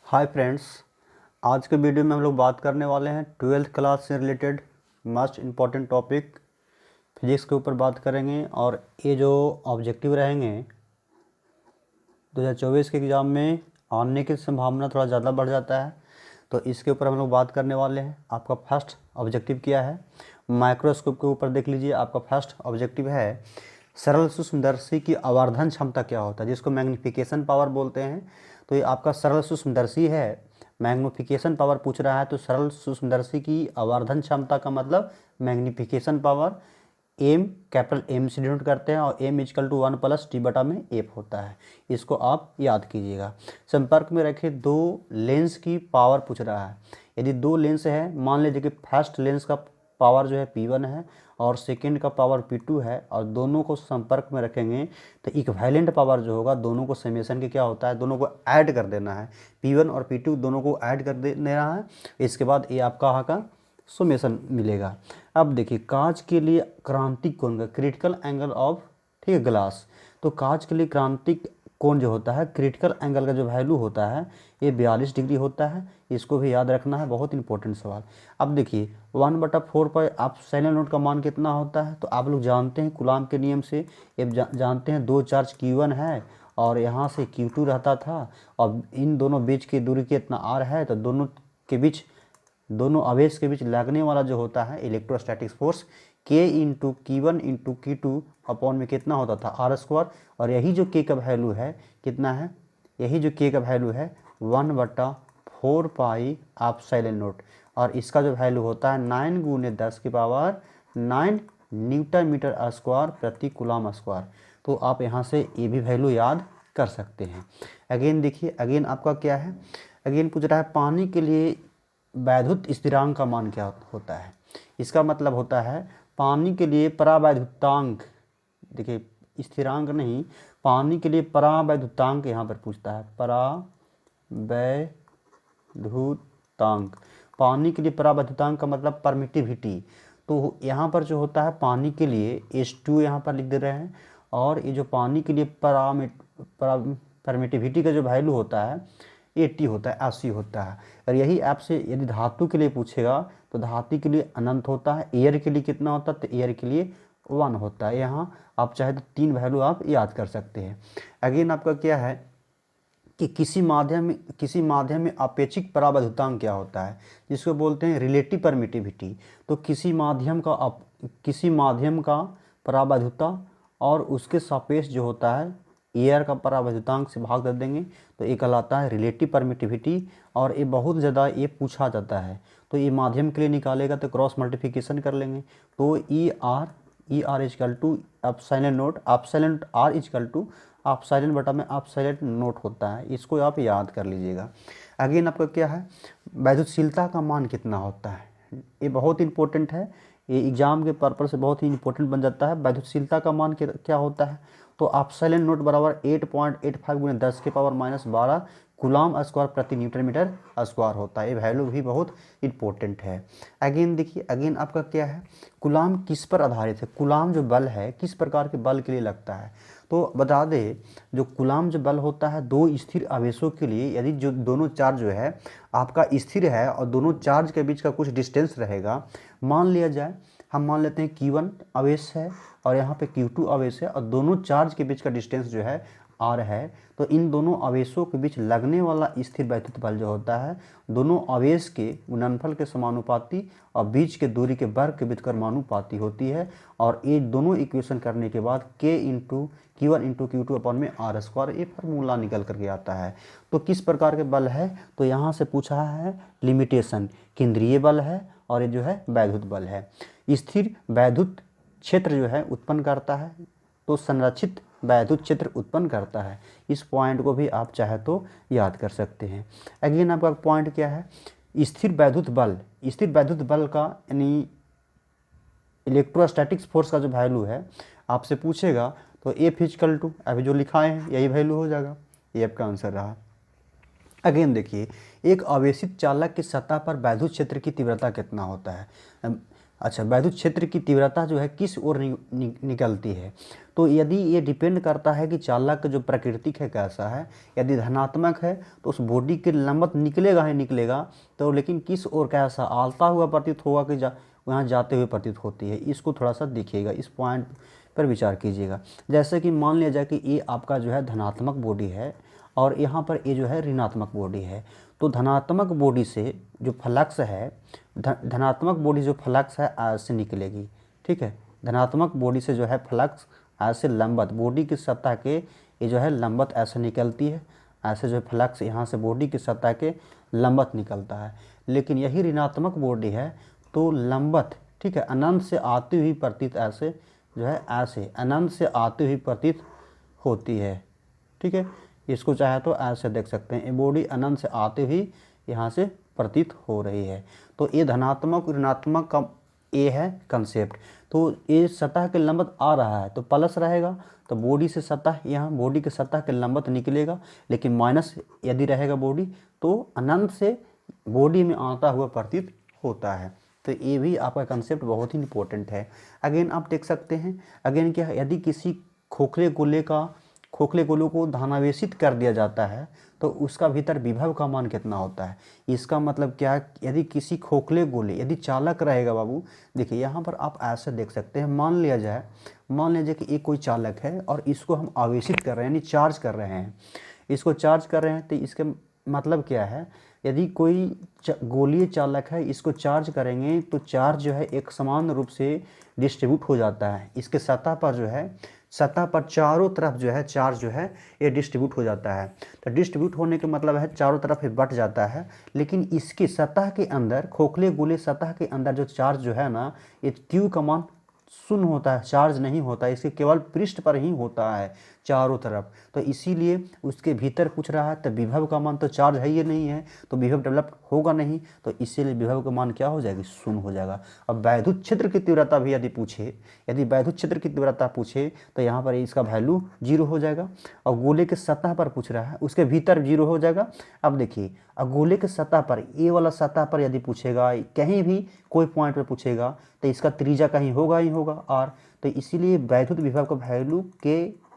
Hi friends, आज के video में हम लोग बात करने वाले हैं 12th क्लास से related most important topic physics के ऊपर बात करेंगे। और ये जो ऑब्जेक्टिव रहेंगे 2024 के एग्ज़ाम में आने की संभावना थोड़ा ज़्यादा बढ़ जाता है, तो इसके ऊपर हम लोग बात करने वाले हैं। आपका फर्स्ट ऑब्जेक्टिव क्या है, माइक्रोस्कोप के ऊपर देख लीजिए। आपका फर्स्ट ऑब्जेक्टिव है सरल सूक्ष्मदर्शी की आवर्धन क्षमता क्या होता है, जिसको मैग्नीफिकेशन पावर बोलते हैं। तो ये आपका सरल सूक्ष्मदर्शी है, मैग्नीफिकेशन पावर पूछ रहा है, तो सरल सूक्ष्मदर्शी की आवर्धन क्षमता का मतलब magnification power M, capital M से डिनोट करते हैं, और एम इजकल टू 1 + t/, में एफ होता है। इसको आप याद कीजिएगा। संपर्क में रखे दो लेंस की पावर पूछ रहा है। यदि दो लेंस है, मान लीजिए कि फर्स्ट लेंस का पावर जो है P1 है और सेकेंड का पावर P2 है, और दोनों को संपर्क में रखेंगे तो इक्विवेलेंट पावर जो होगा, दोनों को समेशन के क्या होता है, दोनों को ऐड कर देना है। P1 और P2 दोनों को ऐड कर देना है। इसके बाद ये आपका यहाँ का समेशन मिलेगा। अब देखिए, कांच के लिए क्रांतिक कोण का क्रिटिकल एंगल ऑफ, ठीक है, ग्लास। तो कांच के लिए क्रांतिक कोण जो होता है, क्रिटिकल एंगल का जो वैल्यू होता है, ये 42 डिग्री होता है। इसको भी याद रखना है, बहुत इंपॉर्टेंट सवाल। अब देखिए 1/4 पर आप साइलेंट नोट का मान कितना होता है, तो आप लोग जानते हैं कूलाम के नियम से, ये जानते हैं दो चार्ज Q1 है और यहाँ से Q2 रहता था, और इन दोनों बीच की दूरी कितना R है, तो दोनों आवेश के बीच लगने वाला जो होता है electrostatic force K × Q1 × Q2 upon में कितना होता था, R²। और यही जो K का वैल्यू है कितना है, यही जो K का वैल्यू है 1/4 पाई आप साइलेंट नोट, और इसका जो वैल्यू होता है 9 × 10⁹ न्यूटन मीटर स्क्वायर प्रति कूलम स्क्वायर। तो आप यहाँ से ये भी वैल्यू याद कर सकते हैं। अगेन देखिए, अगेन आपका क्या है, अगेन पूछ रहा है पानी के लिए वैद्युत स्थिरांक का मान क्या होता है। इसका मतलब होता है पानी के लिए परावैद्युतांक, देखिए स्थिरांक नहीं, पानी के लिए परावैद्युतांक यहाँ पर पूछता है, परावैद्युतांक। पानी के लिए परावैद्युतांक का मतलब परमिटिविटी। तो यहाँ पर जो होता है पानी के लिए H2 यहाँ पर लिख दे रहे हैं, और ये जो पानी के लिए परमिटिविटी का जो वैल्यू होता है 80 होता है, 80 होता है। और यही आपसे यदि धातु के लिए पूछेगा तो धातु के लिए अनंत होता है, एयर के लिए कितना होता है, तो एयर के लिए 1 होता है। यहाँ आप चाहे तो 3 वैल्यू आप याद कर सकते हैं। अगेन आपका क्या है कि किसी माध्यम में अपेक्षिक परावैद्युतांक क्या होता है, जिसको बोलते हैं रिलेटिव परमिटिविटी। तो किसी माध्यम का परावैद्युता और उसके सापेक्ष जो होता है एयर का परावैद्युतांक से भाग दे देंगे, तो ये कहलाता है रिलेटिव परमिटिविटी। और ये बहुत ज़्यादा ये पूछा जाता है, तो ये माध्यम के लिए निकालेगा तो क्रॉस मल्टीप्लिकेशन कर लेंगे। तो ई आर इजकल टू आप साइलेंट नोट, आप साइलेंट R इजकल टू आप साइलेंट बटा में आप साइलेंट नोट होता है। इसको आप याद कर लीजिएगा। अगेन आपका क्या है, वैद्युतशीलता का मान कितना होता है, ये बहुत इंपॉर्टेंट है, ये एग्जाम के पर्पज से बहुत ही इंपॉर्टेंट बन जाता है। वैद्युतशीलता का मान क्या होता है, तो आप साइलेंट नोट बराबर 8.85 × 10⁻12 कूलम स्क्वायर प्रति न्यूटन मीटर स्क्वायर होता है। ये वैल्यू भी बहुत इंपॉर्टेंट है। अगेन देखिए, अगेन आपका क्या है, कूलम किस पर आधारित है, कूलम जो बल है किस प्रकार के बल के लिए लगता है। तो बता दें, जो कूलम जो बल होता है दो स्थिर आवेशों के लिए, यदि जो दोनों चार्ज जो है आपका स्थिर है और दोनों चार्ज के बीच का कुछ डिस्टेंस रहेगा, मान लिया जाए, हम मान लेते हैं Q1 आवेश है और यहाँ पे Q2 आवेश है, और दोनों चार्ज के बीच का डिस्टेंस जो है R है। तो इन दोनों आवेशों के बीच लगने वाला स्थिर वैद्युत बल जो होता है दोनों आवेश के गुणनफल के समानुपाती और बीच के दूरी के वर्ग के बीच कर्मानुपाती होती है। और ये दोनों इक्वेशन करने के बाद K × Q1 × Q2 अपॉन में R², ये फार्मूला निकल करके आता है। तो किस प्रकार के बल है, तो यहाँ से पूछा है लिमिटेशन, केंद्रीय बल है और ये जो है वैद्युत बल है। स्थिर वैद्युत क्षेत्र जो है उत्पन्न करता है, तो संरक्षित वैद्युत क्षेत्र उत्पन्न करता है। इस पॉइंट को भी आप चाहे तो याद कर सकते हैं। अगेन आपका पॉइंट क्या है, स्थिर वैद्युत बल, स्थिर वैद्युत बल का यानी इलेक्ट्रोस्टैटिक्स फोर्स का जो वैल्यू है आपसे पूछेगा, तो F इजकल टू अभी जो लिखा है यही वैल्यू हो जाएगा, ये आपका आंसर रहा। अगेन देखिए, एक आवेशित चालक की सतह पर वैद्युत क्षेत्र की तीव्रता कितना होता है। अच्छा, वैद्युत क्षेत्र की तीव्रता जो है किस ओर निकलती है, तो यदि ये डिपेंड करता है कि चालक का जो प्राकृतिक है कैसा है। यदि धनात्मक है तो उस बॉडी के लंबवत निकलेगा ही निकलेगा, तो लेकिन किस ओर कैसा आलता हुआ प्रतीत होगा कि वहाँ जाते हुए प्रतीत होती है, इसको थोड़ा सा देखिएगा, इस पॉइंट पर विचार कीजिएगा। जैसे कि मान लिया जाए कि ये आपका जो है धनात्मक बॉडी है और यहाँ पर ये जो है ऋणात्मक बॉडी है, तो धनात्मक बॉडी से जो फ्लक्स है, धनात्मक बॉडी जो फ्लक्स है ऐसे निकलेगी, ठीक है। धनात्मक बॉडी से जो है फ्लक्स ऐसे लंबवत बॉडी की सतह के ये जो है लंबवत ऐसे निकलती है, ऐसे जो है फ्लक्स यहाँ से बॉडी की सतह के लंबवत निकलता है। लेकिन यही ऋणात्मक बॉडी है तो लंबवत, ठीक है, अनंत से आती हुई प्रतीत ऐसे जो है ऐसे अनंत से आती हुई प्रतीत होती है, ठीक है। इसको चाहे तो ऐसे देख सकते हैं, ये बॉडी अनंत से आती हुई यहाँ से प्रतीत हो रही है। तो ये धनात्मक ऋणात्मक का ये है कंसेप्ट। तो ये सतह के लंबवत आ रहा है तो प्लस रहेगा, तो बॉडी से सतह यहाँ बॉडी के सतह के लंबवत निकलेगा, लेकिन माइनस यदि रहेगा बॉडी तो अनंत से बॉडी में आता हुआ प्रतीत होता है। तो ये भी आपका कंसेप्ट बहुत ही इंपॉर्टेंट है। अगेन आप देख सकते हैं, अगेन क्या है, यदि किसी खोखले गोले को धनावेशित कर दिया जाता है तो उसका भीतर विभव का मान कितना होता है। इसका मतलब क्या है, यदि किसी खोखले गोले यदि चालक रहेगा बाबू, देखिए यहाँ पर आप ऐसे देख सकते हैं, मान लिया जाए कि एक कोई चालक है और इसको हम आवेशित कर रहे हैं, यानी चार्ज कर रहे हैं, इसको चार्ज कर रहे हैं। तो इसके मतलब क्या है, यदि कोई गोलीय चालक है, इसको चार्ज करेंगे तो चार्ज जो है एक समान रूप से डिस्ट्रीब्यूट हो जाता है। इसके सतह पर जो है, सतह पर चारों तरफ जो है चार्ज जो है ये डिस्ट्रीब्यूट हो जाता है। तो डिस्ट्रीब्यूट होने के मतलब है चारों तरफ ये बट जाता है। लेकिन इसकी सतह के अंदर, खोखले गोले सतह के अंदर जो चार्ज जो है ना, ये Q का मान शून्य होता है, चार्ज नहीं होता है, इसके केवल पृष्ठ पर ही होता है चारों तरफ। तो इसीलिए उसके भीतर पूछ रहा है, तो विभव का मान तो चार्ज है ये नहीं है तो विभव डेवलप होगा नहीं, तो इसीलिए विभव का मान क्या हो जाएगी, शून्य हो जाएगा। अब वैद्युत क्षेत्र की तीव्रता भी यदि वैद्युत क्षेत्र की तीव्रता पूछे तो यहाँ पर इसका वैल्यू 0 हो जाएगा। और गोले के सतह पर पूछ रहा है, उसके भीतर 0 हो जाएगा। अब देखिए, अब गोले के सतह पर, ये वाला सतह पर यदि पूछेगा, कहीं भी कोई पॉइंट पर पूछेगा तो इसका त्रिज्या कहीं होगा ही होगा r। तो इसीलिए वैद्युत विभव का वैल्यू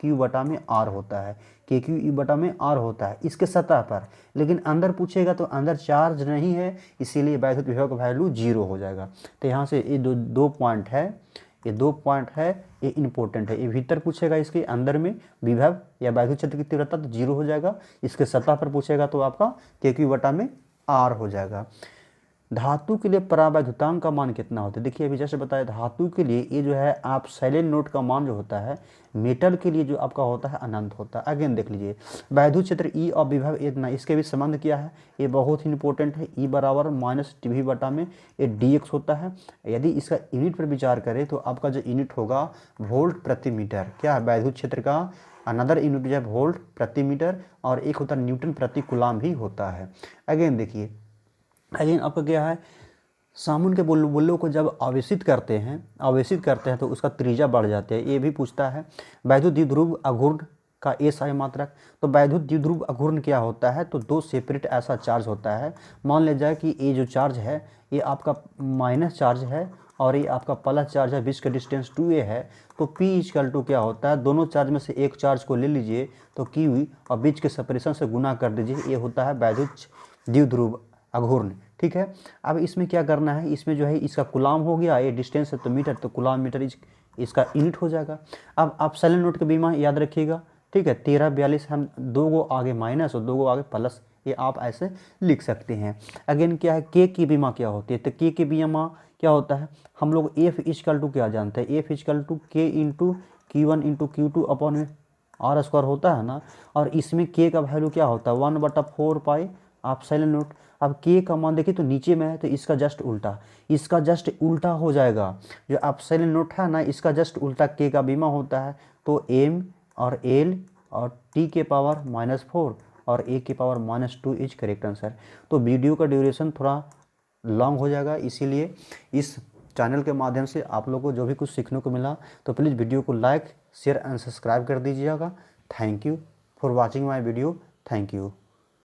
Q/r होता है, KQ/r होता है इसके सतह पर। लेकिन अंदर पूछेगा तो अंदर चार्ज नहीं है, इसीलिए वैद्युत विभव का वैल्यू 0 हो जाएगा। तो यहाँ से ये दो पॉइंट है, ये 2 पॉइंट है, ये इंपॉर्टेंट है। ये भीतर पूछेगा, इसके अंदर में विभव या वैद्युत क्षेत्र की तीव्रता तो 0 हो जाएगा। इसके सतह पर पूछेगा तो आपका KQ/r हो जाएगा। धातु के लिए परावैद्युतांक का मान कितना होता है, देखिए अभी जैसे बताया, धातु के लिए ये जो है आप साइलेंट नोट का मान जो होता है, मेटल के लिए जो आपका होता है अनंत होता है। अगेन देख लीजिए, वैद्युत क्षेत्र E और विभव इतना, इसके भी संबंध क्या है, ये बहुत ही इंपॉर्टेंट है। E बराबर -TV में ये dx होता है। यदि इसका यूनिट पर विचार करें तो आपका जो यूनिट होगा वोल्ट प्रति मीटर, क्या है वैद्युत क्षेत्र का अनदर यूनिट जो है वोल्ट प्रति मीटर, और एक होता है न्यूटन प्रति कूलाम भी होता है। अगेन देखिए, अगेन आपका क्या है, सामुन के बुल्लों को जब आवेशित करते हैं तो उसका त्रिज्या बढ़ जाता है, ये भी पूछता है। वैद्युत द्विध्रुव अघूर्ण का SI मात्रक, तो वैद्युत द्विध्रुव अघूर्ण क्या होता है, तो 2 सेपरेट ऐसा चार्ज होता है। मान लिया जाए कि ये जो चार्ज है ये आपका माइनस चार्ज है और ये आपका प्लस चार्ज है, बीच का डिस्टेंस 2a है। तो P क्या होता है, दोनों चार्ज में से एक चार्ज को ले लीजिए तो Q और बीच के सेपरेशन से गुना कर दीजिए, ये होता है वैद्युत द्विध्रुव अघूर्ण, ठीक है। अब इसमें क्या करना है, इसमें जो है इसका कूलाम हो गया, ये डिस्टेंस है तो मीटर, तो कूलाम मीटर इसका यूनिट हो जाएगा। अब आप साइलेंट नोट के बीमा याद रखिएगा, ठीक है। 1342 हम 2 गो आगे माइनस और 2 गो आगे प्लस, ये आप ऐसे लिख सकते हैं। अगेन क्या है, के की बीमा क्या होती है, तो के की बीमा क्या होता है, हम लोग F क्या जानते हैं, F K into Q1 into Q2 upon R² होता है ना। और इसमें के का वैल्यू क्या होता है, 1/4 पाई। आप साइलेंट नोट, अब के का मान देखिए तो नीचे में है तो इसका जस्ट उल्टा हो जाएगा। जो आप साइलेंट नोट है ना, इसका जस्ट उल्टा के का बीमा होता है। तो M और L और T के पावर -4 और A के पावर -2 इज करेक्ट आंसर। तो वीडियो का ड्यूरेशन थोड़ा लॉन्ग हो जाएगा, इसीलिए इस चैनल के माध्यम से आप लोगों को जो भी कुछ सीखने को मिला तो प्लीज़ वीडियो को लाइक शेयर एंड सब्सक्राइब कर दीजिएगा। Thank you for watching my video. Thank you.